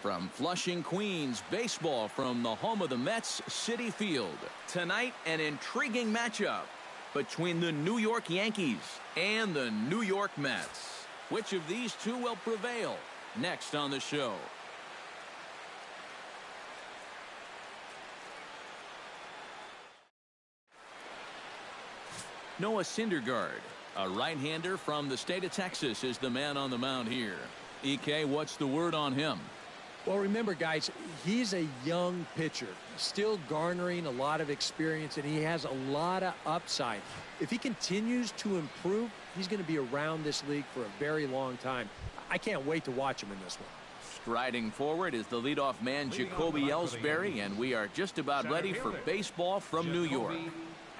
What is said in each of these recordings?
From Flushing, Queens, baseball from the home of the Mets, Citi Field. Tonight, an intriguing matchup between the New York Yankees and the New York Mets. Which of these two will prevail? Next on the show. Noah Syndergaard, a right-hander from the state of Texas, is the man on the mound here. EK, what's the word on him? Well, remember, guys, he's a young pitcher, still garnering a lot of experience, and he has a lot of upside. If he continues to improve, he's going to be around this league for a very long time. I can't wait to watch him in this one. Striding forward is the leadoff man, Jacoby Ellsbury, and we are just about ready for baseball from New York.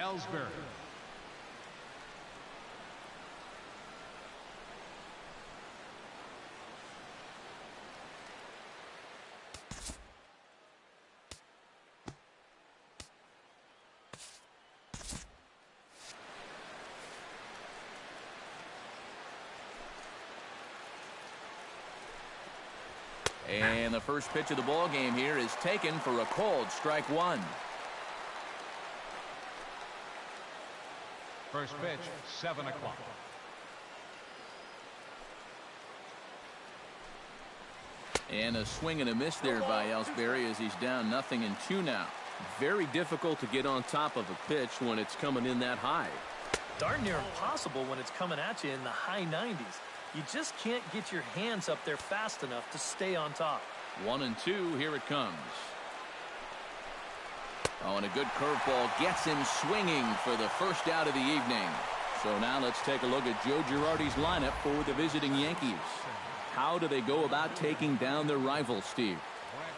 Ellsbury. And the first pitch of the ball game here is taken for a called strike one. First pitch, 7 o'clock. And a swing and a miss there by Ellsbury as he's down 0-2 now. Very difficult to get on top of a pitch when it's coming in that high. Darn near impossible when it's coming at you in the high 90s. You just can't get your hands up there fast enough to stay on top. 1-2, here it comes. Oh, and a good curveball gets him swinging for the first out of the evening. So now let's take a look at Joe Girardi's lineup for the visiting Yankees. How do they go about taking down their rival, Steve?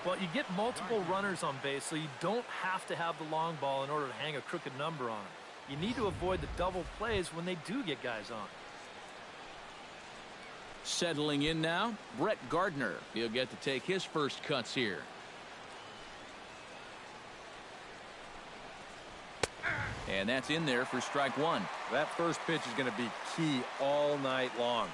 Well, you get multiple runners on base, so you don't have to have the long ball in order to hang a crooked number on them. You need to avoid the double plays when they do get guys on. Settling in now, Brett Gardner. He'll get to take his first cuts here. And that's in there for strike one. That first pitch is going to be key all night long.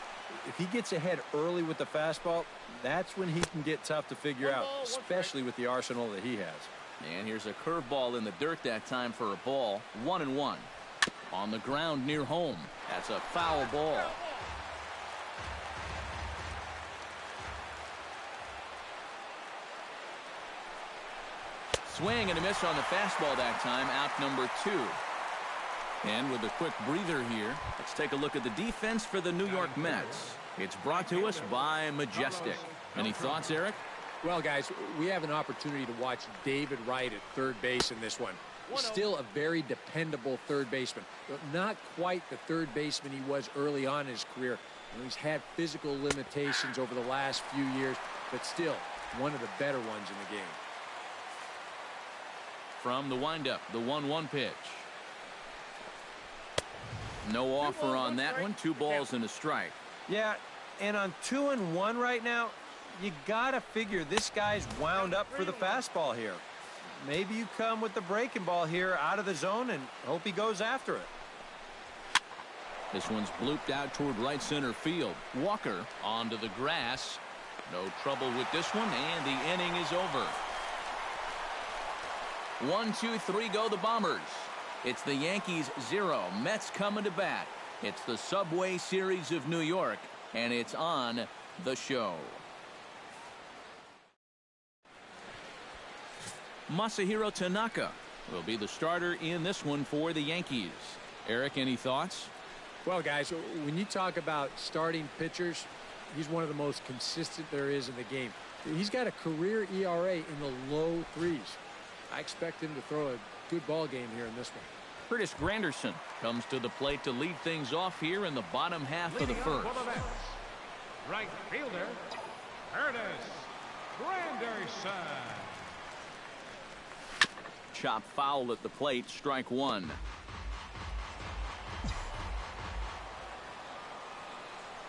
If he gets ahead early with the fastball, that's when he can get tough to figure out, especially with the arsenal that he has. And here's a curveball in the dirt that time for a ball. 1-1. On the ground near home. That's a foul ball. Swing and a miss on the fastball that time, out number 2. And with a quick breather here, let's take a look at the defense for the New York Mets. It's brought to us by Majestic. Any thoughts, Eric? Well, guys, we have an opportunity to watch David Wright at third base in this one. Still a very dependable third baseman. Not quite the third baseman he was early on in his career. He's had physical limitations over the last few years, but still one of the better ones in the game. From the windup, the 1-1 pitch. No offer on that one. 2 balls and a strike. Yeah, and on 2-1 right now, you gotta figure this guy's wound up for the fastball here. Maybe you come with the breaking ball here out of the zone and hope he goes after it. This one's blooped out toward right center field. Walker onto the grass. No trouble with this one, and the inning is over. 1, 2, 3 go the Bombers. It's the Yankees 0, Mets coming to bat. It's the Subway Series of New York, and it's on the show. Masahiro Tanaka will be the starter in this one for the Yankees. Eric, any thoughts? Well, guys, when you talk about starting pitchers, he's one of the most consistent there is in the game. He's got a career ERA in the low 3s. I expect him to throw a good ball game here in this one. Curtis Granderson comes to the plate to lead things off here in the bottom half of the first. Right fielder, Curtis Granderson. Chop foul at the plate, strike one.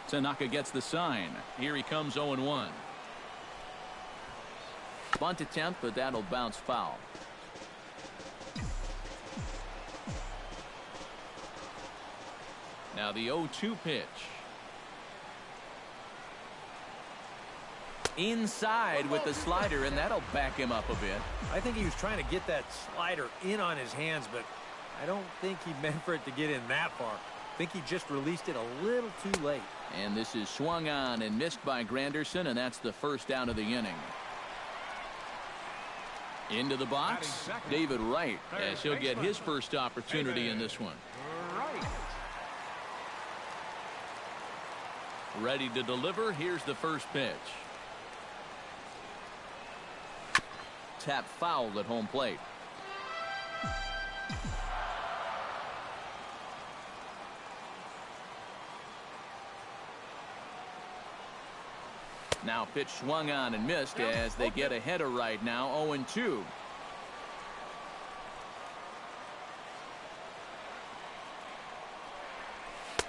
Tanaka gets the sign. Here he comes 0-1. Bunt attempt, but that'll bounce foul. Now the 0-2 pitch. Inside with the slider, and that'll back him up a bit. I think he was trying to get that slider in on his hands, but I don't think he meant for it to get in that far. I think he just released it a little too late. And this is swung on and missed by Granderson, and that's the first down of the inning. Into the box, David Wright, as he'll get his first opportunity in this one. Ready to deliver. Here's the first pitch. Tap foul at home plate. Now pitch swung on and missed as they get ahead of right now 0-2.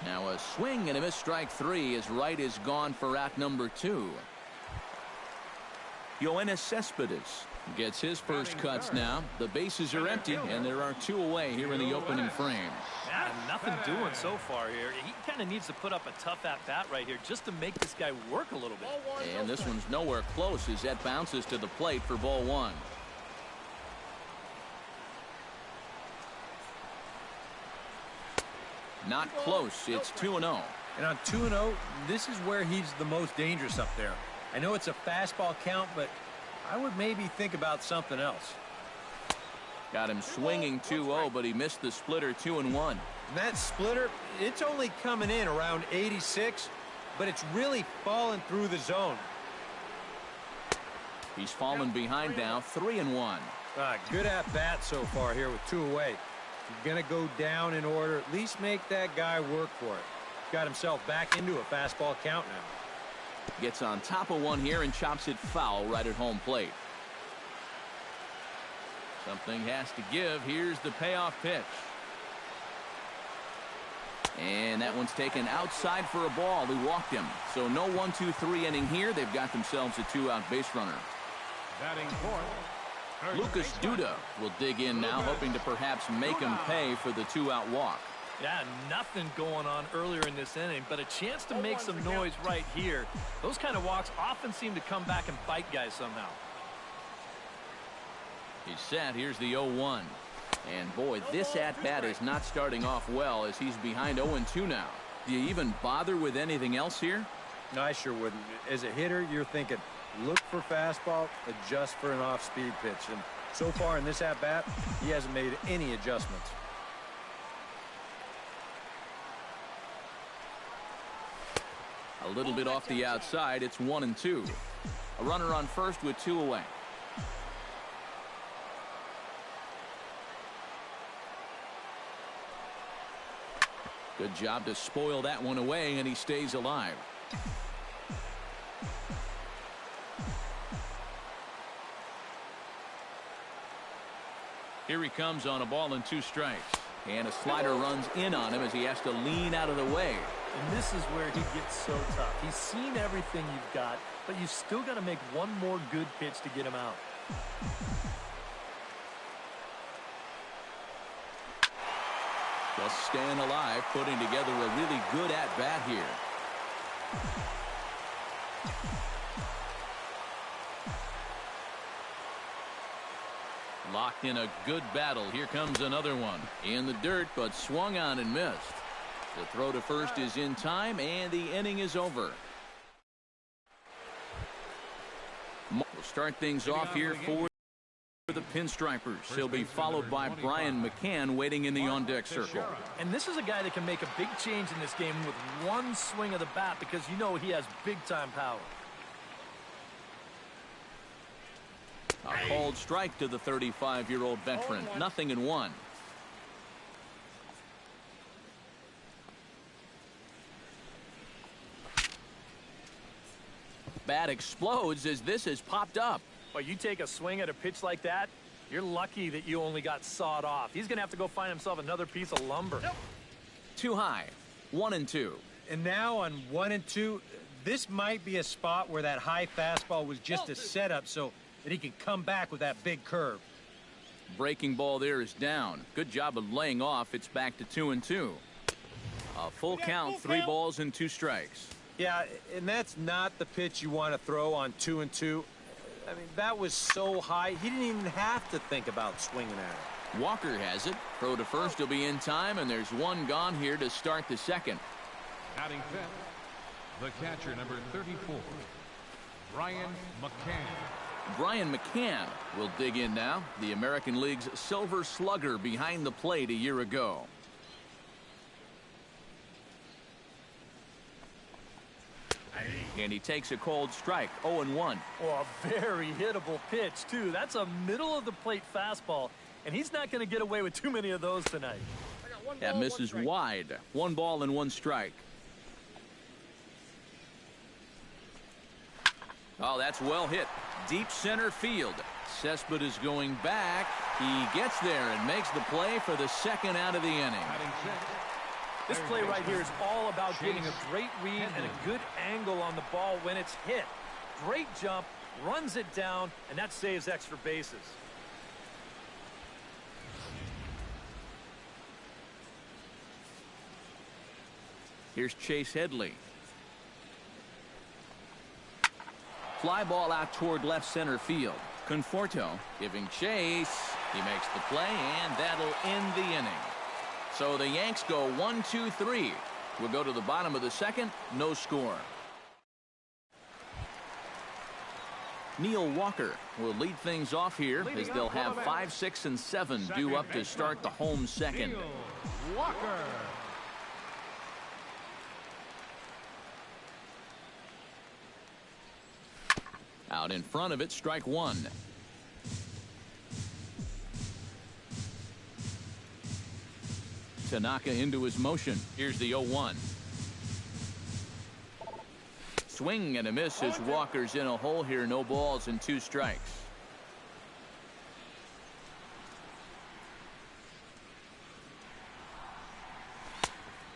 Now a swing and a miss, strike three, as Wright is gone for out number 2. Yoenis Cespedes gets his first cuts now. The bases are empty, and there are 2 away here in the opening frame. Yeah, nothing doing so far here. He kind of needs to put up a tough at-bat right here just to make this guy work a little bit. And this one's nowhere close as that bounces to the plate for ball 1. Not close. It's 2-0. And on 2-0, this is where he's the most dangerous up there. I know it's a fastball count, but I would maybe think about something else. Got him swinging 2-0, but he missed the splitter 2-1. And that splitter, it's only coming in around 86, but it's really falling through the zone. He's fallen behind now, 3-1. Good at bat so far here with 2 away. You're going to go down in order. At least make that guy work for it. Got himself back into a fastball count now. Gets on top of one here and chops it foul right at home plate. Something has to give. Here's the payoff pitch. And that one's taken outside for a ball. He walked him. So no 1-2-3 inning here. They've got themselves a 2-out base runner. Batting fourth, Lucas Duda will dig in now, hoping to perhaps make him pay for the 2-out walk. Yeah, nothing going on earlier in this inning, but a chance to make some noise right here. Those kind of walks often seem to come back and bite guys somehow. He's set. Here's the 0-1. And boy, this at-bat is not starting off well as he's behind 0-2 now. Do you even bother with anything else here? No, I sure wouldn't. As a hitter, you're thinking, look for fastball, adjust for an off-speed pitch. And so far in this at-bat, he hasn't made any adjustments. A little bit off the outside. It's 1-2. A runner on first with 2 away. Good job to spoil that one away, and he stays alive. Here he comes on a ball and 2 strikes. And a slider runs in on him as he has to lean out of the way. And this is where he gets so tough. He's seen everything you've got, but you still got to make one more good pitch to get him out. Just staying alive, putting together a really good at-bat here. Locked in a good battle. Here comes another one. In the dirt, but swung on and missed. The throw to first is in time, and the inning is over. We'll start things off here for the Pinstripers. He'll be followed by Brian McCann waiting in the on-deck circle. And this is a guy that can make a big change in this game with one swing of the bat, because you know he has big-time power. A called strike to the 35-year-old veteran. 0-1. Bat explodes as this has popped up. But you take a swing at a pitch like that, you're lucky that you only got sawed off. He's going to have to go find himself another piece of lumber. Too high. 1-2. And now on 1-2, this might be a spot where that high fastball was just a setup so that he can come back with that big curve. Breaking ball there is down. Good job of laying off. It's back to 2-2. A full count, 3 balls and 2 strikes. Yeah, and that's not the pitch you want to throw on 2-2. I mean, that was so high, he didn't even have to think about swinging at it. Walker has it. Throw to first will be in time, and there's one gone here to start the second. Batting fifth, the catcher, number 34, Brian McCann. Brian McCann will dig in now. The American League's Silver Slugger behind the plate a year ago. And he takes a cold strike, 0-1. Oh, a very hittable pitch, too. That's a middle-of-the-plate fastball, and he's not going to get away with too many of those tonight. That misses wide. 1 ball and 1 strike. Oh, that's well hit. Deep center field. Cespedes is going back. He gets there and makes the play for the second out of the inning. Batting sixth, This play right here is all about getting a great read and a good angle on the ball when it's hit. Great jump, runs it down, and that saves extra bases. Here's Chase Headley. Fly ball out toward left center field. Conforto giving chase. He makes the play, and that'll end the inning. So the Yanks go 1-2-3. We'll go to the bottom of the second. No score. Neil Walker will lead things off here as they'll have 5, 6, and 7 due up to start the home second. Neil Walker. Out in front of it, strike 1. Tanaka into his motion. Here's the 0-1. Swing and a miss as Walker's in a hole here. No balls and 2 strikes.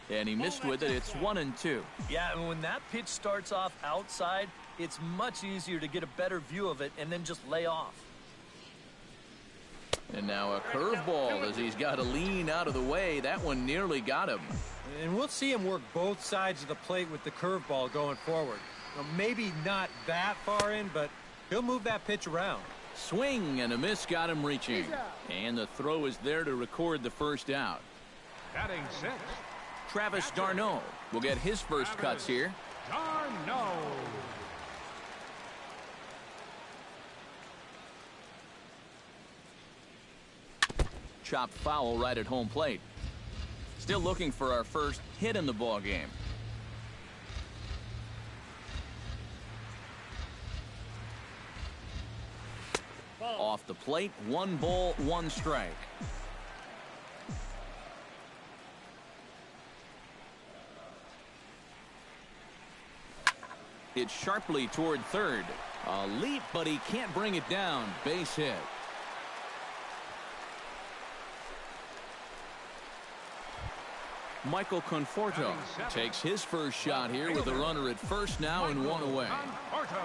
And he missed with it. It's 1-2. Yeah, and when that pitch starts off outside, it's much easier to get a better view of it and then just lay off. And now a curveball as he's got to lean out of the way. That one nearly got him. And we'll see him work both sides of the plate with the curveball going forward. Now, maybe not that far in, but he'll move that pitch around. Swing and a miss got him reaching. And the throw is there to record the first out. Batting sixth, Travis d'Arnaud will get his first cuts here. d'Arnaud. Chopped foul right at home plate. Still looking for our first hit in the ball game. Off the plate, 1 ball, 1 strike. It's sharply toward third. A leap, but he can't bring it down. Base hit. Michael Conforto takes his first shot here with a runner at first now and 1 away. Conforto.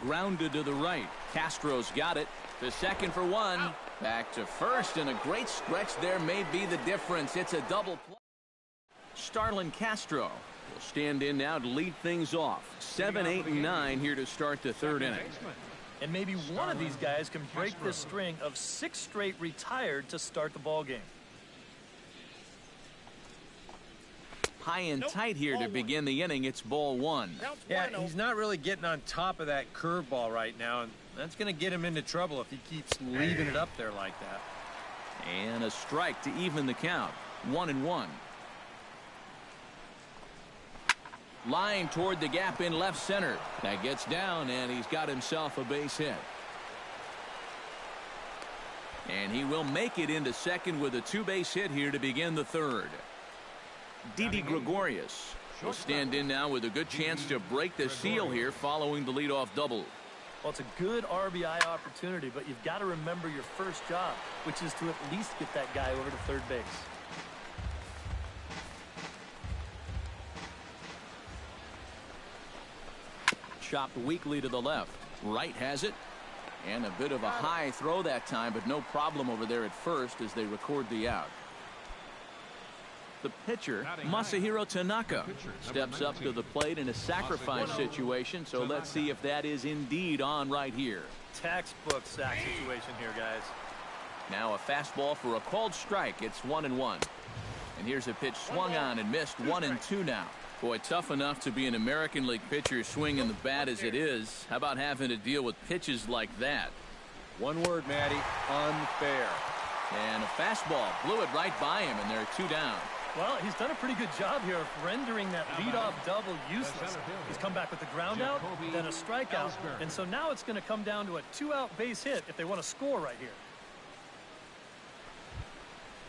Grounded to the right. Castro's got it. To second for 1. Back to first, and a great stretch there may be the difference. It's a double play. Starlin Castro will stand in now to lead things off. 7, 8, and 9 here to start the third inning. And maybe one of these guys can break this string of 6 straight retired to start the ball game. High and tight here to begin the inning. It's ball 1. Yeah, he's not really getting on top of that curveball right now, and that's going to get him into trouble if he keeps leaving it up there like that. And a strike to even the count. 1-1. Line toward the gap in left center. That gets down, and he's got himself a base hit. And he will make it into second with a 2-base hit here to begin the third. Didi Gregorius will stand in now with a good chance to break the seal here following the leadoff double. Well, it's a good RBI opportunity, but you've got to remember your first job, which is to at least get that guy over to third base. Chopped weakly to the left. Right has it. And a bit of a high throw that time, but no problem over there at first as they record the out. The pitcher, Masahiro Tanaka, steps up to the plate in a sacrifice situation, so let's see if that is indeed on right here. Textbook sack situation here, guys. Now a fastball for a called strike. It's 1-1. And here's a pitch swung on and missed. 1-2 now. Boy, tough enough to be an American League pitcher swinging the bat as it is. How about having to deal with pitches like that? One word, Matty, unfair. And a fastball blew it right by him, and they're 2 down. Well, he's done a pretty good job here of rendering that leadoff double useless. He's come back with the ground out, then a strikeout, and so now it's going to come down to a 2-out base hit if they want to score right here.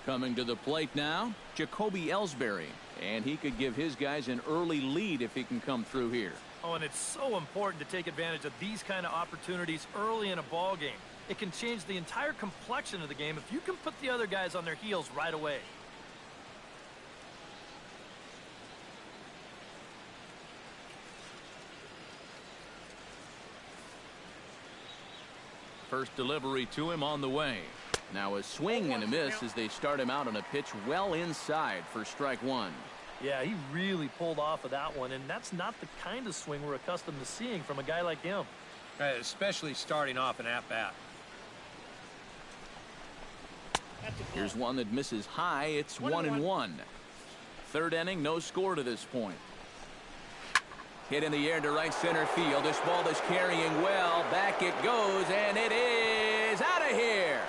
Coming to the plate now, Jacoby Ellsbury. And he could give his guys an early lead if he can come through here. Oh, and it's so important to take advantage of these kind of opportunities early in a ball game. It can change the entire complexion of the game if you can put the other guys on their heels right away. First delivery to him on the way. Now a swing and a miss as they start him out on a pitch well inside for strike 1. Yeah, he really pulled off of that one, and that's not the kind of swing we're accustomed to seeing from a guy like him. Especially starting off an at-bat. Here's one that misses high. It's 1-1. Third inning, no score to this point. Hit in the air to right center field. This ball is carrying well. Back it goes, and it is out of here.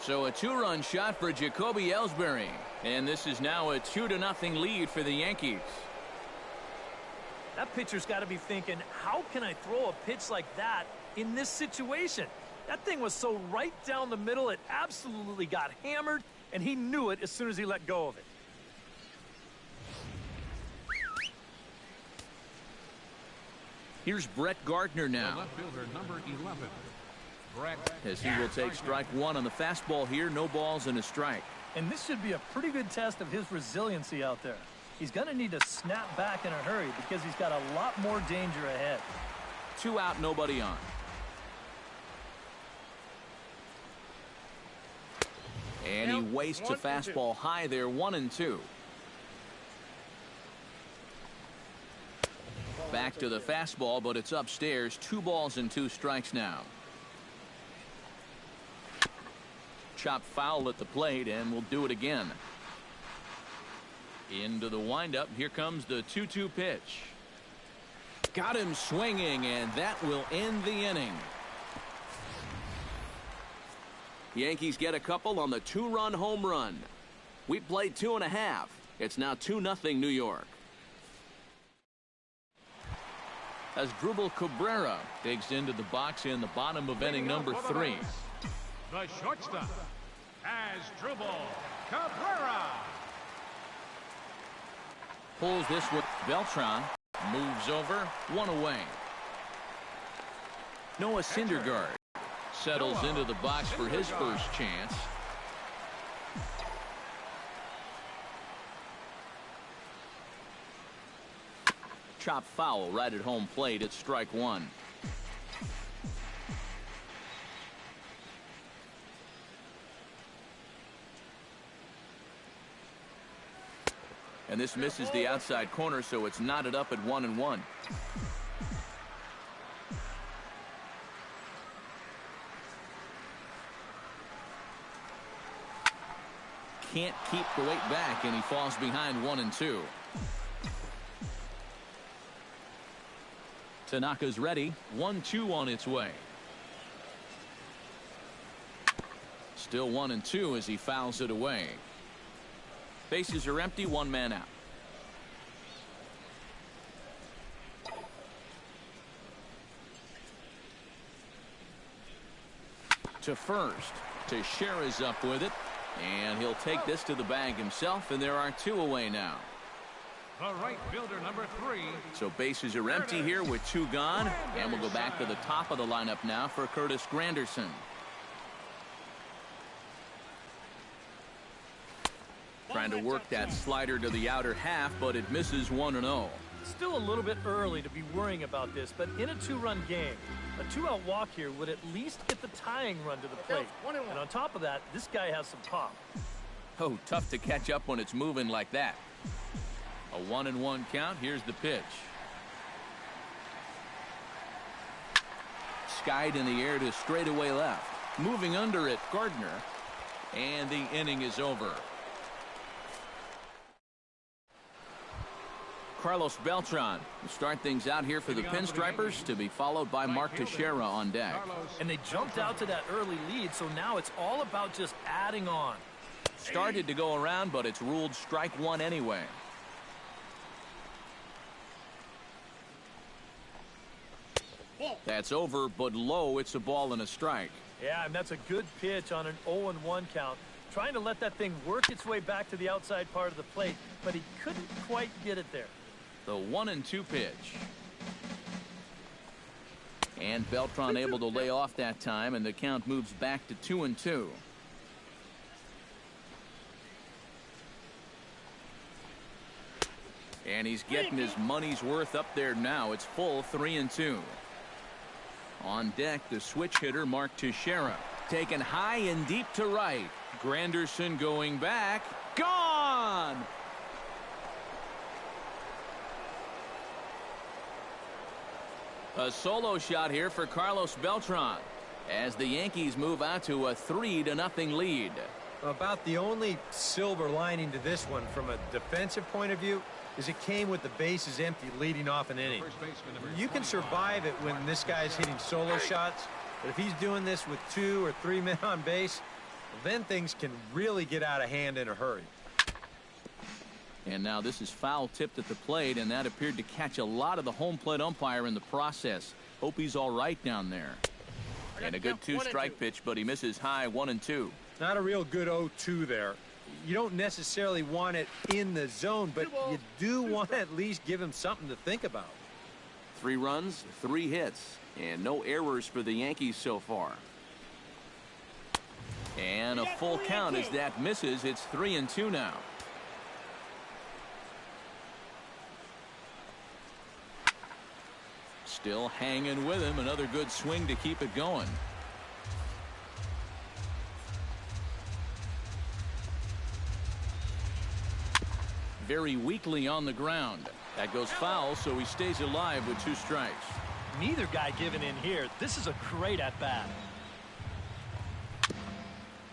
So a 2-run shot for Jacoby Ellsbury. And this is now a 2-0 lead for the Yankees. That pitcher's got to be thinking, how can I throw a pitch like that in this situation? That thing was so right down the middle, it absolutely got hammered, and he knew it as soon as he let go of it. Here's Brett Gardner now. Left fielder number 11. Brett. As he will take strike 1 on the fastball here. No balls and a strike. And this should be a pretty good test of his resiliency out there. He's going to need to snap back in a hurry because he's got a lot more danger ahead. 2 out, nobody on. And he wastes a fastball high there. 1-2. Back to the fastball, but it's upstairs. 2 balls and 2 strikes now. Chop foul at the plate, and we'll do it again. Into the windup. Here comes the 2-2 pitch. Got him swinging, and that will end the inning. Yankees get a couple on the 2-run home run. We played 2.5. It's now 2-0 New York. As Drupal Cabrera digs into the box in the bottom of inning number 3. The shortstop, Drupal Cabrera. Pulls this with Beltran. Moves over. 1 away. Noah Syndergaard settles into the box for his first chance. Chop foul right at home plate. It's strike 1. And this misses the outside corner, so it's knotted up at 1-1. Can't keep the weight back, and he falls behind 1-2. Tanaka's ready. 1-2 on its way. Still 1-2 as he fouls it away. Bases are empty. 1 man out. To first. Teixeira is up with it. And he'll take this to the bag himself, and there are 2 away now. The right fielder number 3. So bases are empty here with 2 gone. And we'll go back to the top of the lineup now for Curtis Granderson. Trying to work that slider to the outer half, but it misses 1-0. Still a little bit early to be worrying about this, but in a two-run game, a two-out walk here would at least get the tying run to the plate. And on top of that, this guy has some pop. Oh, tough to catch up when it's moving like that. A 1-1 count. Here's the pitch. Skied in the air to straightaway left. Moving under it, Gardner. And the inning is over. Carlos Beltran will start things out here for the Pinstripers, to be followed by Mark Teixeira on deck. And they jumped out to that early lead, so now it's all about just adding on. Started to go around, but it's ruled strike one anyway. That's over, but low. It's a ball and a strike. Yeah, and that's a good pitch on an 0-1 count. Trying to let that thing work its way back to the outside part of the plate, but he couldn't quite get it there. The 1-2 pitch. And Beltran able to lay off that time, and the count moves back to 2-2. And he's getting his money's worth up there now. It's full 3-2. On deck, the switch hitter, Mark Teixeira. Taken high and deep to right. Granderson going back. Gone! A solo shot here for Carlos Beltran as the Yankees move out to a 3-0 lead. About the only silver lining to this one from a defensive point of view is it came with the bases empty leading off an inning. You can survive it when this guy's hitting solo shots, but if he's doing this with 2 or 3 men on base, then things can really get out of hand in a hurry. And now this is foul tipped at the plate, and that appeared to catch a lot of the home plate umpire in the process. Hope he's all right down there. And a good 2-strike pitch, but he misses high. 1-2. Not a real good 0-2 there. You don't necessarily want it in the zone, but you do want to at least give him something to think about. 3 runs, 3 hits, and no errors for the Yankees so far. And a full count as that misses. It's 3-2 now. Still hanging with him. Another good swing to keep it going. Very weakly on the ground. That goes foul, so he stays alive with 2 strikes. Neither guy giving in here. This is a great at-bat.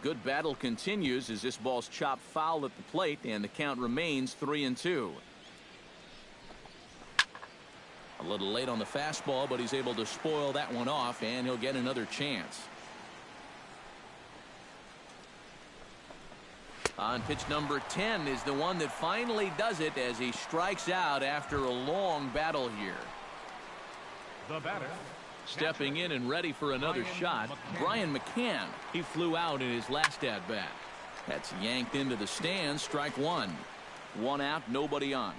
Good battle continues as this ball's chopped foul at the plate, and the count remains 3-2. A little late on the fastball, but he's able to spoil that one off, and he'll get another chance. On pitch number 10 is the one that finally does it as he strikes out after a long battle here. The batter. Stepping in and ready for another shot, Brian McCann. He flew out in his last at-bat. That's yanked into the stands. Strike one. 1 out, nobody on.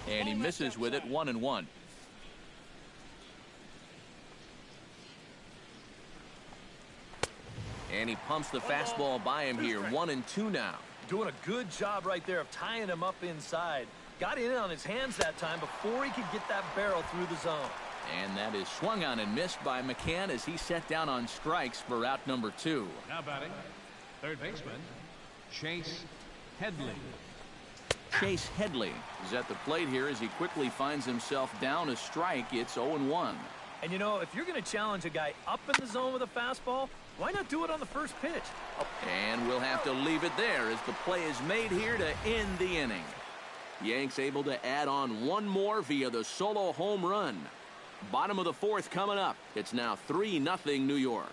And he misses with it. 1-1. And he pumps the fastball by him here. 1-2 now. Doing a good job right there of tying him up inside. Got in on his hands that time before he could get that barrel through the zone. And that is swung on and missed by McCann as he set down on strikes for out number 2. Now batting, third baseman, Chase Headley. Chase Headley is at the plate here as he quickly finds himself down a strike. It's 0-1. And you know, if you're going to challenge a guy up in the zone with a fastball, why not do it on the first pitch? And we'll have to leave it there as the play is made here to end the inning. Yanks able to add on one more via the solo home run. Bottom of the 4th coming up. It's now 3-0 New York.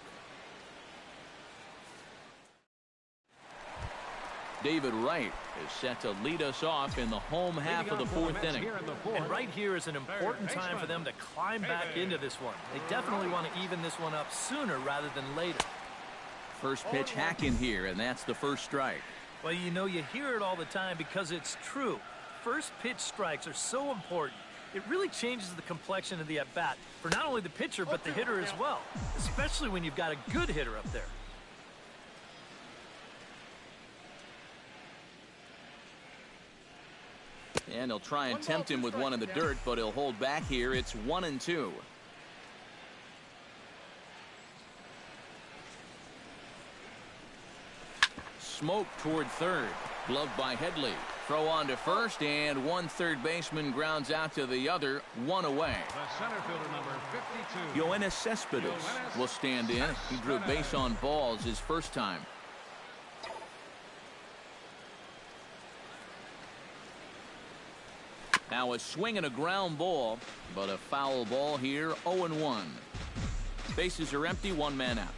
David Wright is set to lead us off in the home half of the 4th inning. And right here is an important time for them to climb back into this one. They definitely want to even this one up sooner rather than later. First pitch hack in here, and that's the first strike. Well, you know, you hear it all the time because it's true. First pitch strikes are so important. It really changes the complexion of the at-bat for not only the pitcher but the hitter as well, especially when you've got a good hitter up there. And he'll try and tempt him with one in the dirt, but he'll hold back here. It's 1-2. Smoke toward third. Gloved by Headley. Throw on to first, and one third baseman grounds out to the other, one away. The center fielder, number 52. Yoenis Cespedes will stand in. He drew base on balls his first time. Now a swing and a ground ball, but a foul ball here, 0-1. Bases are empty, one man out.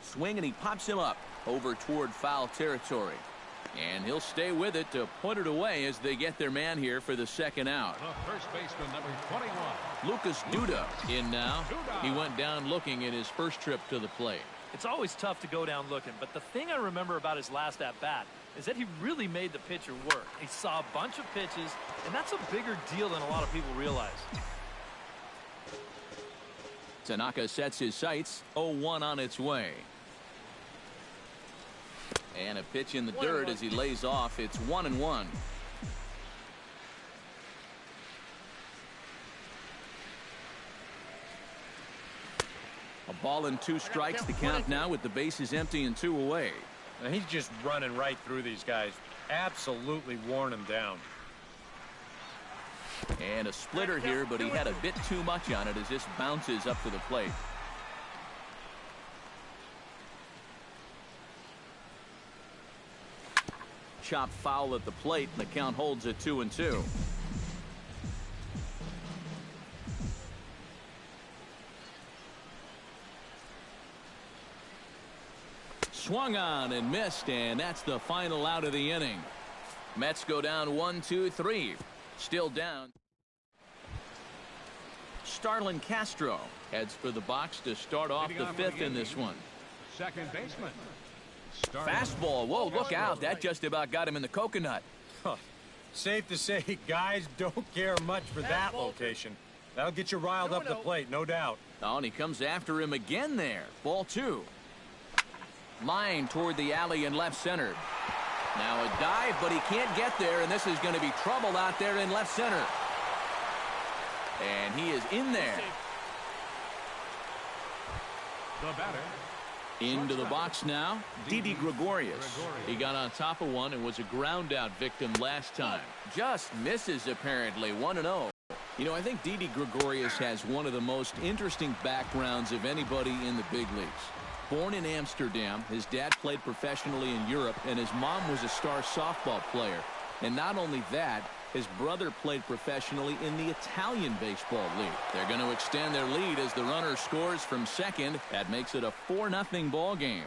Swing, and he pops him up over toward foul territory. And he'll stay with it to put it away as they get their man here for the second out. The first baseman, number 21. Lucas Duda in now. He went down looking in his first trip to the plate. It's always tough to go down looking, but the thing I remember about his last at-bat is that he really made the pitcher work. He saw a bunch of pitches, and that's a bigger deal than a lot of people realize. Tanaka sets his sights, 0-1 on its way. And a pitch in the dirt as he lays off. It's 1-1. A ball and two strikes, the count now with the bases empty and two away. Now he's just running right through these guys. Absolutely worn them down. And a splitter here, but he had a bit too much on it as this bounces up to the plate. Chop foul at the plate, and the count holds at 2-2. Swung on and missed, and that's the final out of the inning. Mets go down 1-2-3. Still down. Starlin Castro heads for the box to start off the fifth in this one. Second baseman. Fastball. Whoa, look out. That just about got him in the coconut. Huh. Safe to say, guys don't care much for that location. That'll get you riled up the plate, no doubt. Oh, and he comes after him again there. Ball two. Line toward the alley in left center. Now a dive, but he can't get there, and this is going to be trouble out there in left center. And he is in there. The batter. Into the box now, Didi Gregorius. He got on top of one and was a ground out victim last time. Just misses apparently, 1-0. You know, I think Didi Gregorius has one of the most interesting backgrounds of anybody in the big leagues. Born in Amsterdam, his dad played professionally in Europe, and his mom was a star softball player. And not only that, his brother played professionally in the Italian baseball league. They're going to extend their lead as the runner scores from second. That makes it a 4-0 ball game.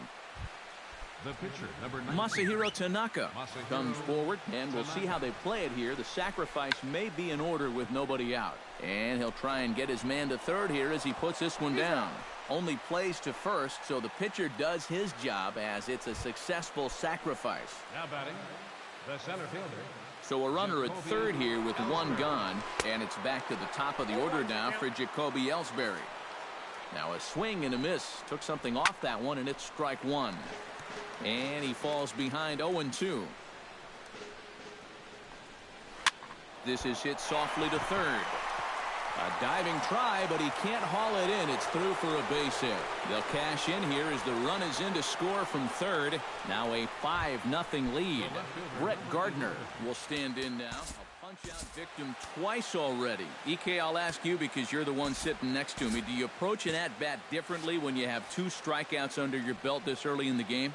The pitcher, number 19. Masahiro Tanaka comes forward, and we'll see how they play it here. The sacrifice may be in order with nobody out. And he'll try and get his man to third here as he puts this one down. Only plays to first, so the pitcher does his job as it's a successful sacrifice. Now batting, the center fielder. So a runner at third here with one gone, and it's back to the top of the order now for Jacoby Ellsbury. Now a swing and a miss. Took something off that one, and it's strike one. And he falls behind 0-2. This is hit softly to third. A diving try, but he can't haul it in. It's through for a base hit. They'll cash in here as the run is in to score from third. Now a 5-0 lead. Brett Gardner will stand in now. A punch-out victim twice already. EK, I'll ask you because you're the one sitting next to me. Do you approach an at-bat differently when you have two strikeouts under your belt this early in the game?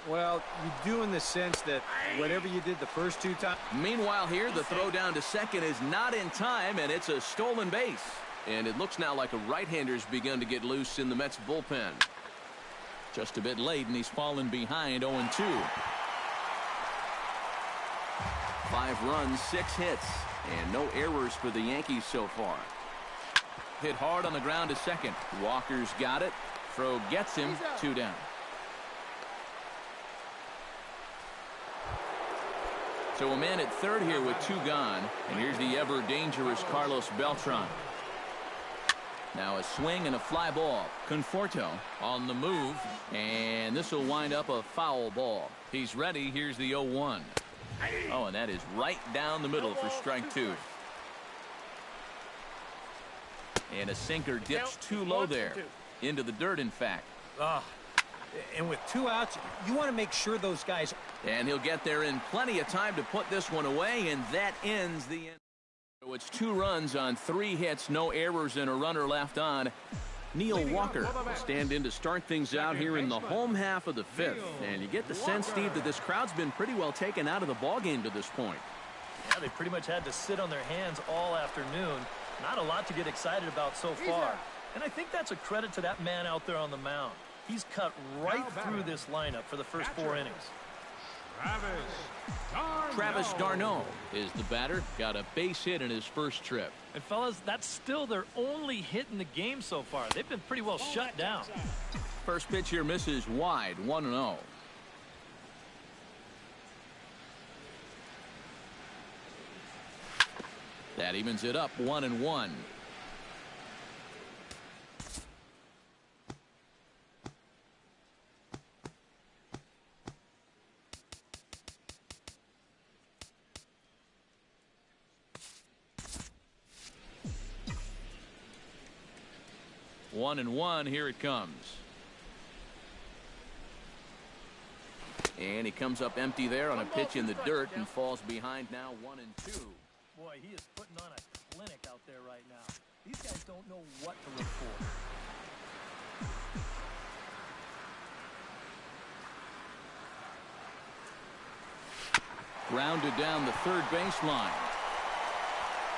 Well, you do in the sense that whatever you did the first two times. Meanwhile here, the throw down to second is not in time, and it's a stolen base. And it looks now like a right-hander's begun to get loose in the Mets bullpen. Just a bit late, and he's fallen behind 0-2. 5 runs, 6 hits, and no errors for the Yankees so far. Hit hard on the ground to second. Walker's got it. Throw gets him, 2 down. So a man at third here with 2 gone. And here's the ever dangerous Carlos Beltran. Now a swing and a fly ball. Conforto on the move, and this will wind up a foul ball. He's ready. Here's the 0-1. Oh, and that is right down the middle for strike two. And a sinker dips too low there. Into the dirt, in fact. And with 2 outs, you want to make sure those guys. And he'll get there in plenty of time to put this one away, and that ends the end. So it's 2 runs on 3 hits, no errors, and a runner left on. Neil Walker will stand in to start things out here in the home half of the 5th. And you get the sense, Steve, that this crowd's been pretty well taken out of the ballgame to this point. Yeah, they pretty much had to sit on their hands all afternoon. Not a lot to get excited about so far. And I think that's a credit to that man out there on the mound. He's cut right through this lineup for the first 4 innings. Travis d'Arnaud is the batter. Got a base hit in his first trip. And fellas, that's still their only hit in the game so far. They've been pretty well shut down. First pitch here misses wide, 1-0. That evens it up, 1-1. One and one, here it comes. And he comes up empty there on a pitch in the dirt and falls behind now 1-2. Boy, he is putting on a clinic out there right now. These guys don't know what to look for. Grounded down the third baseline.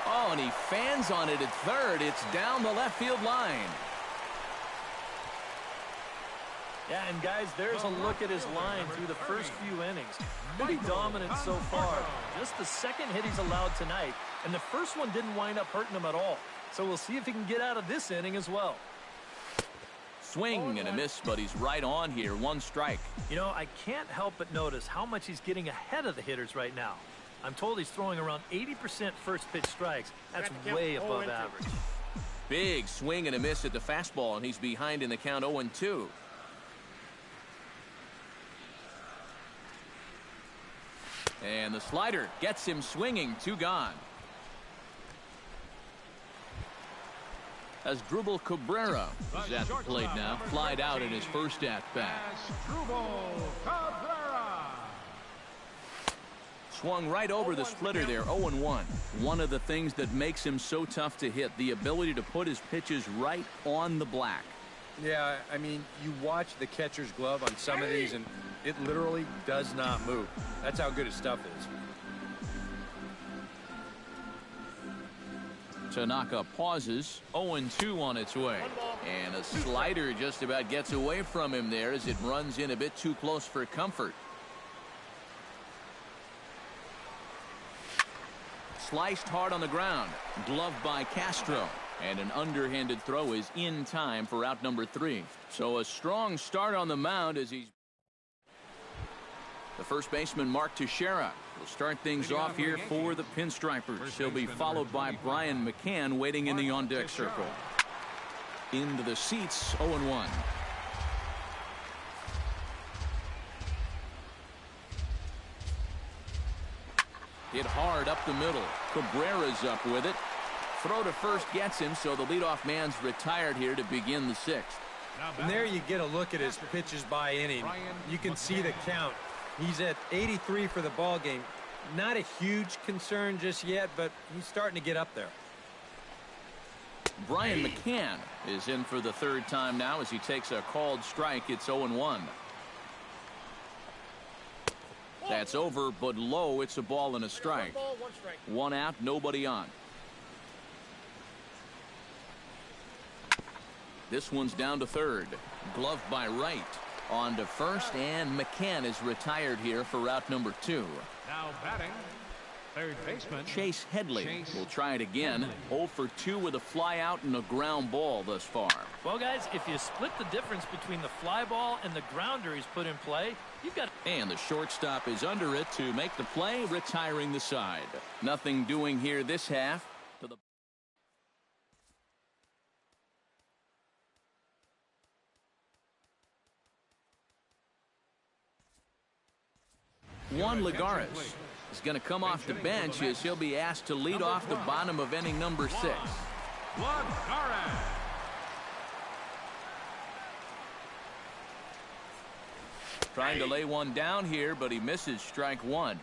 Oh, and he fans on it at third. It's down the left field line. Yeah, and guys, there's a look at his line through the first few innings. Pretty dominant so far. Just the second hit he's allowed tonight, and the first one didn't wind up hurting him at all. So we'll see if he can get out of this inning as well. Swing and a miss, but he's right on here. 1 strike. You know, I can't help but notice how much he's getting ahead of the hitters right now. I'm told he's throwing around 80% first pitch strikes. That's way above average. Big swing and a miss at the fastball, and he's behind in the count 0-2. And the slider gets him swinging. 2 gone. As Drubal Cabrera is at the plate now. Flied out in his first at-bat. Swung right over the splitter there. 0-1. One of the things that makes him so tough to hit, the ability to put his pitches right on the black. Yeah, I mean, you watch the catcher's glove on some of these, and it literally does not move. That's how good his stuff is. Tanaka pauses. 0-2 on its way. And a slider just about gets away from him there as it runs in a bit too close for comfort. Sliced hard on the ground. Gloved by Castro. And an underhanded throw is in time for out number 3. So a strong start on the mound as he's. The first baseman, Mark Teixeira, will start things off here for the Pinstripers. He'll be followed by Brian McCann waiting in the on-deck circle. Into the seats, 0-1. Hit hard up the middle. Cabrera's up with it. Throw to first gets him, so the leadoff man's retired here to begin the 6th. And there you get a look at his pitches by inning. You can see the count. He's at 83 for the ball game. Not a huge concern just yet, but he's starting to get up there. Brian McCann is in for the 3rd time now as he takes a called strike. It's 0-1. That's over, but low. It's a ball and a strike. 1 out, nobody on. This one's down to 3rd. Gloved by Wright. On to 1st, and McCann is retired here for route number 2. Now batting, third baseman Chase Headley will try it again. 0 for 2 with a fly out and a ground ball thus far. Well, guys, if you split the difference between the fly ball and the grounder he's put in play, you've got. And the shortstop is under it to make the play, retiring the side. Nothing doing here this half. To the Juan Lagares is going to come off the bench as he'll be asked to lead off the bottom of inning number 6. Trying to lay one down here, but he misses strike 1.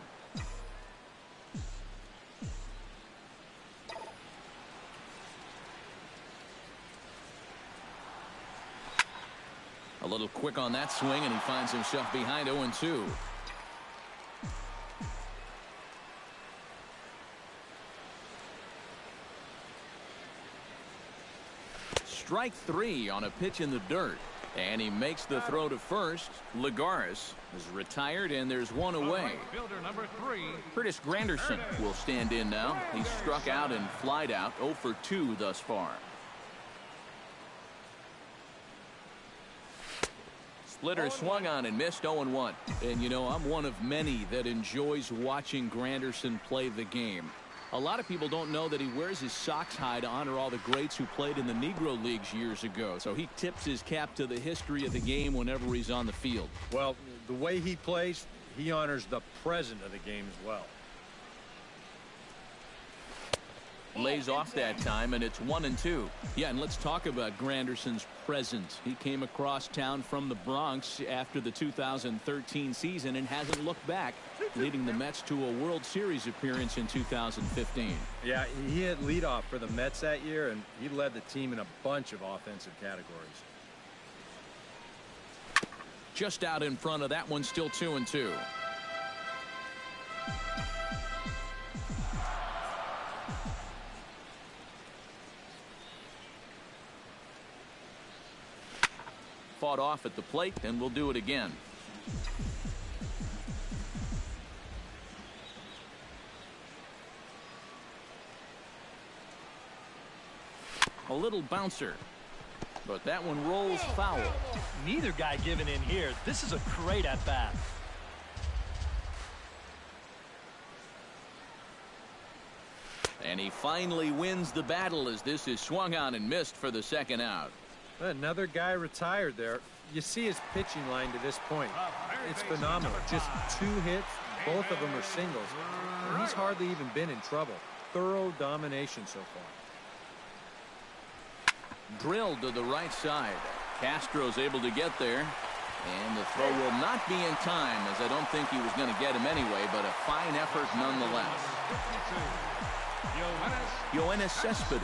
A little quick on that swing, and he finds himself behind 0-2. Strike 3 on a pitch in the dirt. And he makes the throw to first. Lagares is retired, and there's one away. Fielder number 3. Curtis Granderson will stand in now. He's struck out and flied out, 0 for 2 thus far. Splitter swung on and missed, 0-1. And you know, I'm one of many that enjoys watching Granderson play the game. A lot of people don't know that he wears his socks high to honor all the greats who played in the Negro Leagues years ago. So he tips his cap to the history of the game whenever he's on the field. Well, the way he plays, he honors the present of the game as well. Lays off that time, and it's 1-2. Yeah, and let's talk about Granderson's presence. He came across town from the Bronx after the 2013 season and hasn't looked back, leading the Mets to a World Series appearance in 2015. Yeah, he hit leadoff for the Mets that year, and he led the team in a bunch of offensive categories. Just out in front of that one, still 2-2. Fought off at the plate, and we'll do it again. A little bouncer, but that one rolls foul. Neither guy giving in here. This is a great at-bat. And he finally wins the battle as this is swung on and missed for the second out. Another guy retired there. You see his pitching line to this point. It's phenomenal. Just 2 hits, both of them are singles. And he's hardly even been in trouble. Thorough domination so far. Drilled to the right side. Castro's able to get there. And the throw will not be in time, as I don't think he was going to get him anyway, but a fine effort nonetheless. Yoenis Cespedes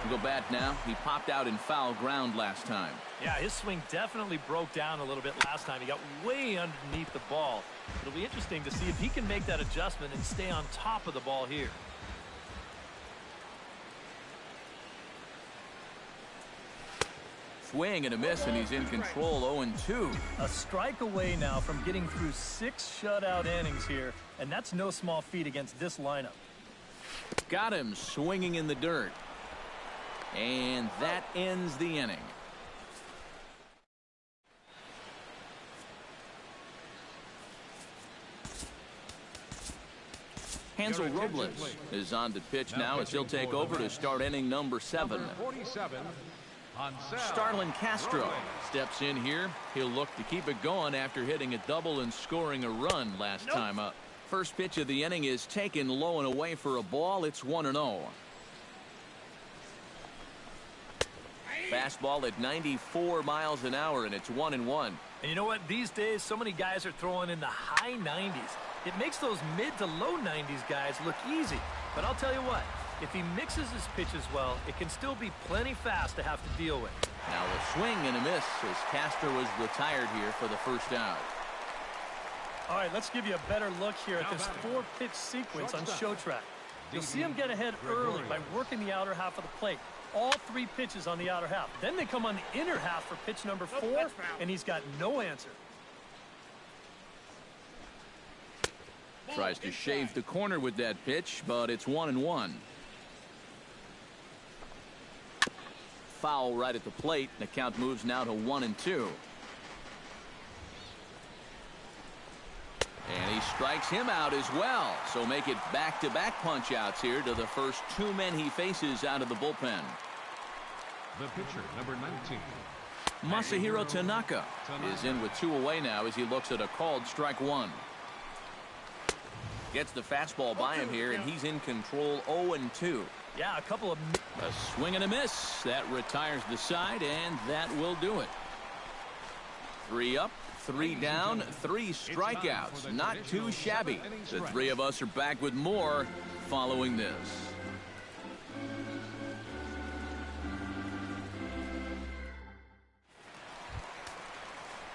will go bat now. He popped out in foul ground last time. Yeah, his swing definitely broke down a little bit last time. He got way underneath the ball. It'll be interesting to see if he can make that adjustment and stay on top of the ball here. Swing and a miss, and he's in control, 0-2. A strike away now from getting through 6 shutout innings here, and that's no small feat against this lineup. Got him swinging in the dirt. And that ends the inning. Hansel Robles is on the pitch now as he'll take over to start inning number 7. Starlin Castro steps in here. He'll look to keep it going after hitting a double and scoring a run last time up. First pitch of the inning is taken low and away for a ball. It's 1-0. Fastball at 94 miles an hour, and it's 1-1. And you know what? These days, so many guys are throwing in the high 90s. It makes those mid to low 90s guys look easy. But I'll tell you what, if he mixes his pitches well, it can still be plenty fast to have to deal with. Now a swing and a miss as Castro is retired here for the first out. All right, let's give you a better look here at this 4-pitch sequence on Showtrack. You'll see him get ahead early by working the outer half of the plate. All 3 pitches on the outer half. Then they come on the inner half for pitch number 4, and he's got no answer. Tries to shave the corner with that pitch, but it's 1-1. Foul right at the plate. The count moves now to 1-2. And he strikes him out as well. So make it back-to-back punch-outs here to the first 2 men he faces out of the bullpen. The pitcher, number 19. Masahiro Tanaka is in with 2 away now as he looks at a called strike 1. Gets the fastball by him here, and he's in control 0-2. Yeah, a couple of... A swing and a miss. That retires the side, and that will do it. 3 up, 3 down, 3 strikeouts. Not too shabby. The three of us are back with more following this.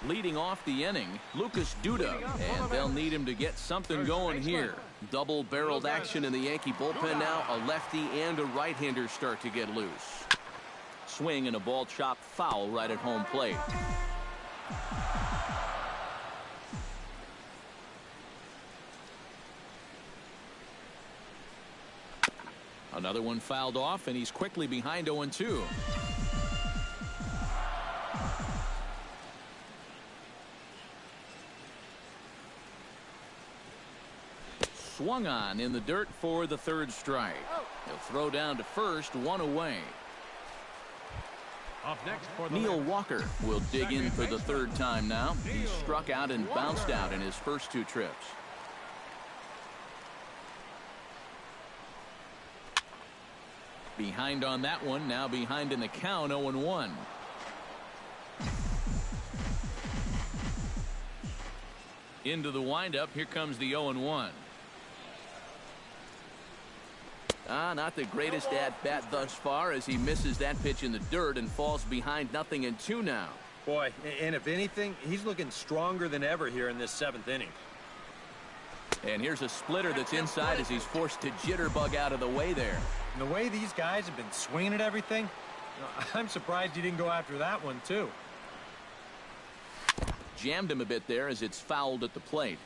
Leading off the inning, Lucas Duda, and they'll need him to get something going here. Double-barreled action in the Yankee bullpen now. A lefty and a right-hander start to get loose. Swing and a ball chopped foul right at home plate. Another one fouled off, and he's quickly behind 0-2. Swung on in the dirt for the third strike. He'll throw down to first, 1 away. Up next for the Neil Walker will dig in for the third time now. He struck out and bounced out in his first 2 trips. Behind on that one, now behind in the count, 0-1. Into the windup, here comes the 0-1. Not the greatest at-bat thus far as he misses that pitch in the dirt and falls behind 0-2 now. Boy, and if anything, he's looking stronger than ever here in this 7th inning. And here's a splitter that's inside as he's forced to jitterbug out of the way there. And the way these guys have been swinging at everything, I'm surprised he didn't go after that one, too. Jammed him a bit there as it's fouled at the plate.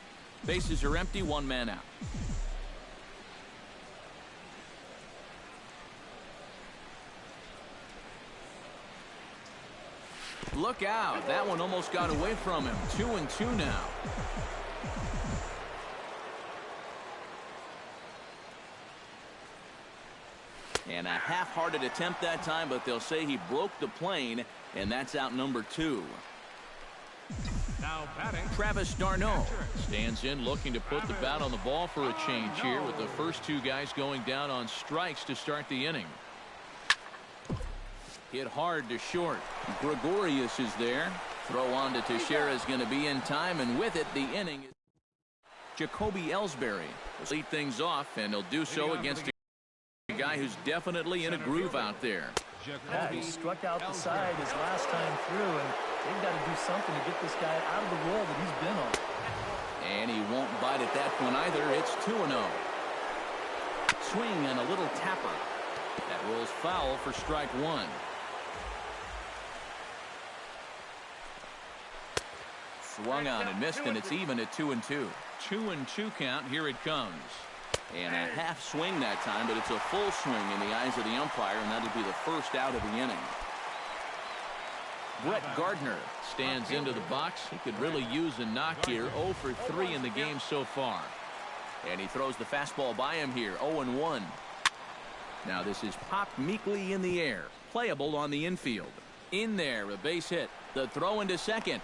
Bases are empty, 1 man out. Look out. That one almost got away from him. 2-2 now. And a half-hearted attempt that time, but they'll say he broke the plane, and that's out number 2. now batting. Travis d'Arnaud stands in looking to put the bat on the ball for a change here with the first 2 guys going down on strikes to start the inning. Hit hard to short. Gregorius is there. Throw on to Teixeira is going to be in time, and with it, the inning. Jacoby Ellsbury will lead things off, and he'll do so against a guy who's definitely in a groove out there. Yeah, he struck out the side his last time through, and they've got to do something to get this guy out of the role that he's been on. And he won't bite at that one either. It's 2-0. Swing and a little tapper. That rolls foul for strike 1. Swung on and missed, and it's even at 2-2. 2-2 count. Here it comes. And a half swing that time, but it's a full swing in the eyes of the umpire, and that'll be the first out of the inning. Brett Gardner stands into the box. He could really use a knock here. 0 for 3 in the game so far. And he throws the fastball by him here. 0-1. Now this is popped meekly in the air. Playable on the infield. In there, a base hit. The throw into second.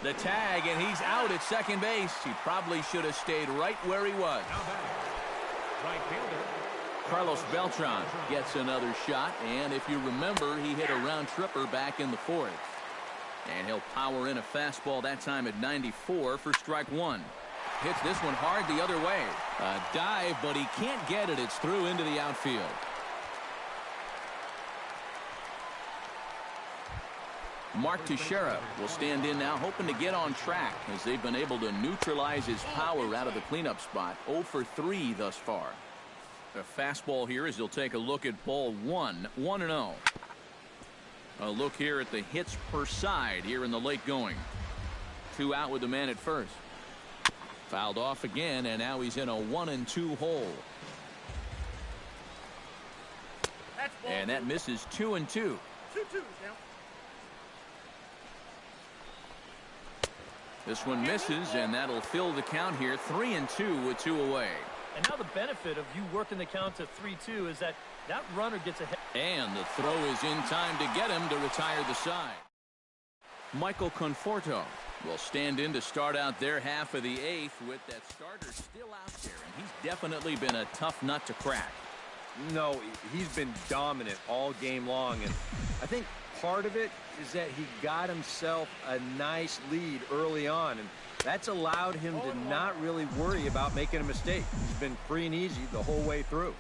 The tag, and he's out at second base. He probably should have stayed right where he was. Right fielder Carlos Beltran gets another shot, and if you remember, he hit a round tripper back in the 4th. And he'll power in a fastball that time at 94 for strike 1. Hits this one hard the other way. A dive, but he can't get it. It's through into the outfield. Mark Teixeira will stand in now, hoping to get on track as they've been able to neutralize his power out of the cleanup spot. 0 for 3 thus far. A fastball here as he'll take a look at ball 1. 1-0. A look here at the hits per side here in the late going. 2 out with the man at first. Fouled off again, and now he's in a 1-2 hole. And that misses 2-2. This one misses, and that'll fill the count here. 3-2 with 2 away. And now the benefit of you working the count to 3-2 is that runner gets ahead. And the throw is in time to get him to retire the side. Michael Conforto will stand in to start out their half of the eighth with that starter still out there, and he's definitely been a tough nut to crack. No, he's been dominant all game long, and I think part of it is that he got himself a nice lead early on, and that's allowed him to not really worry about making a mistake. He's been free and easy the whole way through.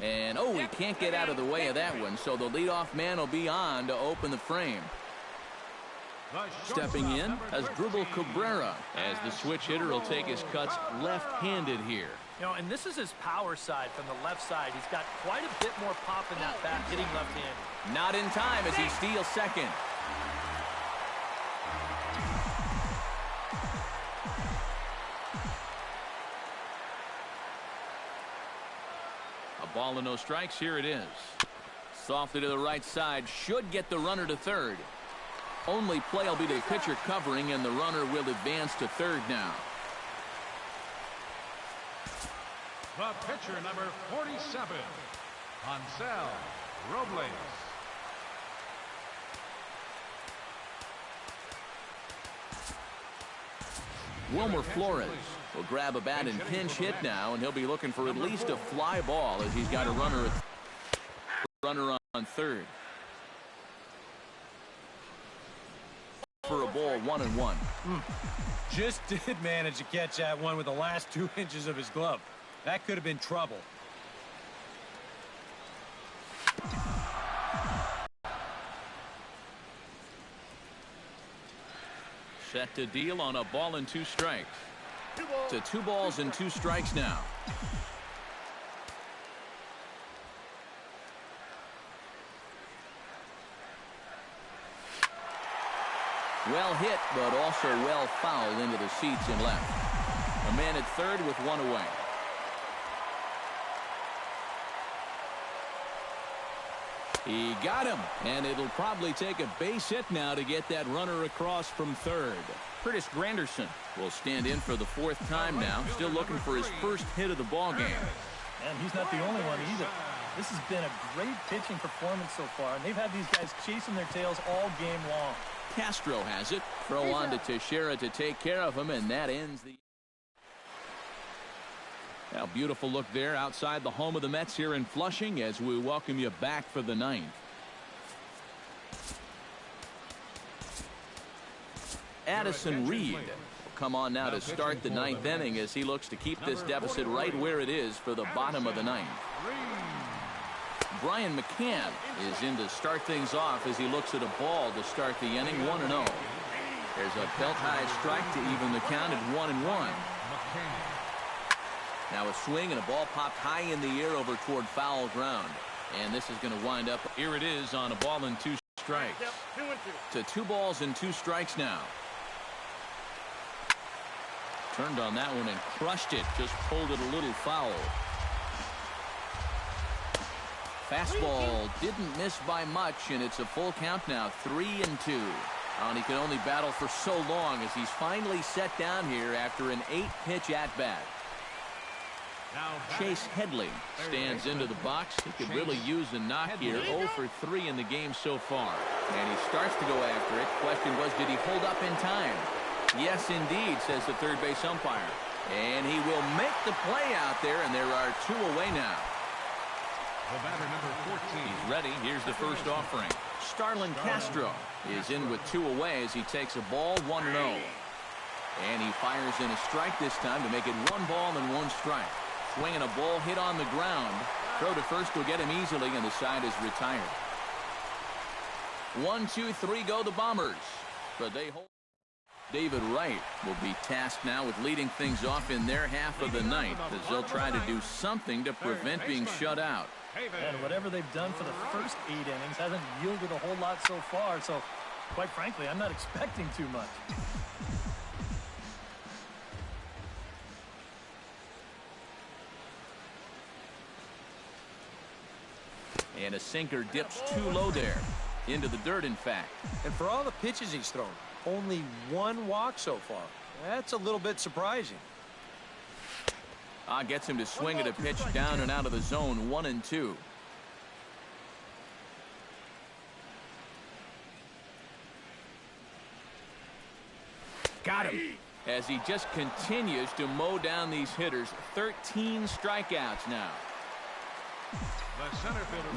And, oh, he can't get out of the way of that one, so the leadoff man will be on to open the frame. Stepping in as Drupal Cabrera, as the switch hitter will take his cuts left-handed here. You know, and this is his power side from the left side. He's got quite a bit more pop in that bat hitting left-handed. Not in time as he steals second. A ball and no strikes. Here it is. Softly to the right side. Should get the runner to third. Only play will be to the pitcher covering, and the runner will advance to third now. The pitcher, number 47, Hansel Robles. Wilmer Flores will grab a bat and pinch hit now, and he'll be looking for at least a fly ball as he's got a runner on third. For a ball, 1-1. Just did manage to catch that one with the last 2 inches of his glove. That could have been trouble. Set to deal on a ball and 2 strikes. To 2 balls and 2 strikes now. Well hit, but also well fouled into the seats and left. A man at third with 1 away. He got him, and it'll probably take a base hit now to get that runner across from third. Curtis Granderson will stand in for the 4th time now, still looking for his first hit of the ball game. And he's not the only one either. This has been a great pitching performance so far, and they've had these guys chasing their tails all game long. Castro has it. Throw on to Teixeira to take care of him, and that ends the... Now, beautiful look there outside the home of the Mets here in Flushing as we welcome you back for the 9th. Addison Reed will come on now to start the 9th inning as he looks to keep this deficit right where it is for the bottom of the 9th. Brian McCann is in to start things off as he looks at a ball to start the inning. 1-0. There's a belt high strike to even the count at 1-1. Now a swing and a ball popped high in the air over toward foul ground, and this is going to wind up. Here it is on a ball and 2 strikes. To 2 balls and 2 strikes now. Turned on that one and crushed it. Just pulled it a little foul. Fastball didn't miss by much, and it's a full count now, 3-2. And he can only battle for so long as he's finally set down here after an 8-pitch at-bat. Chase Headley stands into the box. He could really use a knock here. 0 for 3 in the game so far. And he starts to go after it. Question was, did he hold up in time? Yes, indeed, says the third base umpire. And he will make the play out there, and there are 2 away now. The batter, number 14. He's ready. Here's the first offering. Starlin Castro is in with 2 away as he takes a ball, 1-0. And he fires in a strike this time to make it 1 ball and 1 strike. Swinging a ball hit on the ground. Throw to first will get him easily, and the side is retired. 1, 2, 3 go the Bombers. But they hold. David Wright will be tasked now with leading things off in their half of the 9th as they'll try to do something to prevent being shut out. And whatever they've done for the first 8 innings hasn't yielded a whole lot so far, so quite frankly, I'm not expecting too much. And a sinker dips too low there. Into the dirt, in fact. And for all the pitches he's thrown, only 1 walk so far. That's a little bit surprising. Gets him to swing at a pitch down and out of the zone, 1-2. Got him. As he just continues to mow down these hitters. 13 strikeouts now.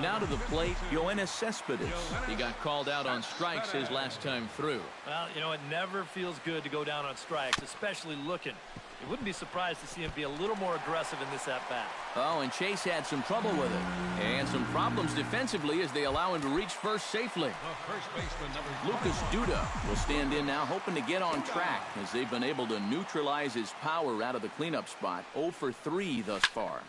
Now to the plate, Yoenis Cespedes. He got called out on strikes his last time through. Well, you know, it never feels good to go down on strikes, especially looking. You wouldn't be surprised to see him be a little more aggressive in this at-bat. Oh, and Chase had some trouble with it. And some problems defensively as they allow him to reach first safely. Lucas Duda will stand in now, hoping to get on track as they've been able to neutralize his power out of the cleanup spot. 0 for 3 thus far.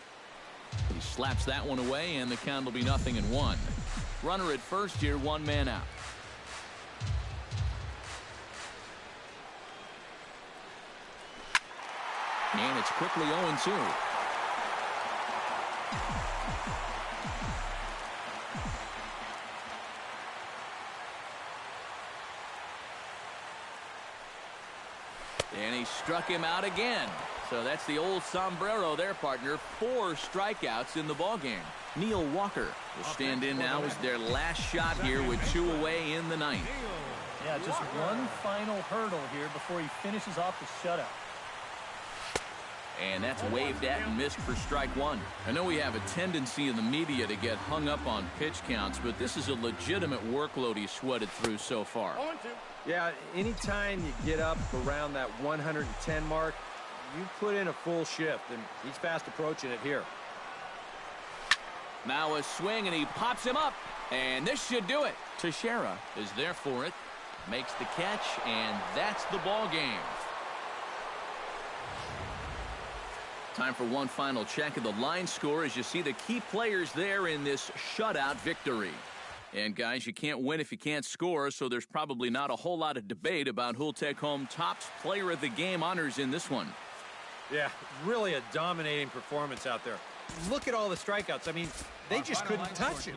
He slaps that one away, and the count will be 0-1. Runner at first here, 1 man out. And it's quickly 0-2. And he struck him out again. So that's the old sombrero there, partner. 4 strikeouts in the ballgame. Neil Walker will stand in now as their last shot here with 2 away in the 9th. Yeah, just one final hurdle here before he finishes off the shutout. And that's waved at and missed for strike 1. I know we have a tendency in the media to get hung up on pitch counts, but this is a legitimate workload he sweated through so far. Yeah, anytime you get up around that 110 mark, you put in a full shift, and he's fast approaching it here. Now a swing, and he pops him up, and this should do it. Teixeira is there for it, makes the catch, and that's the ball game. Time for one final check of the line score as you see the key players there in this shutout victory. And guys, you can't win if you can't score, so there's probably not a whole lot of debate about who'll take home Topps Player of the Game honors in this one. Yeah, really a dominating performance out there. Look at all the strikeouts. I mean, they just couldn't touch it.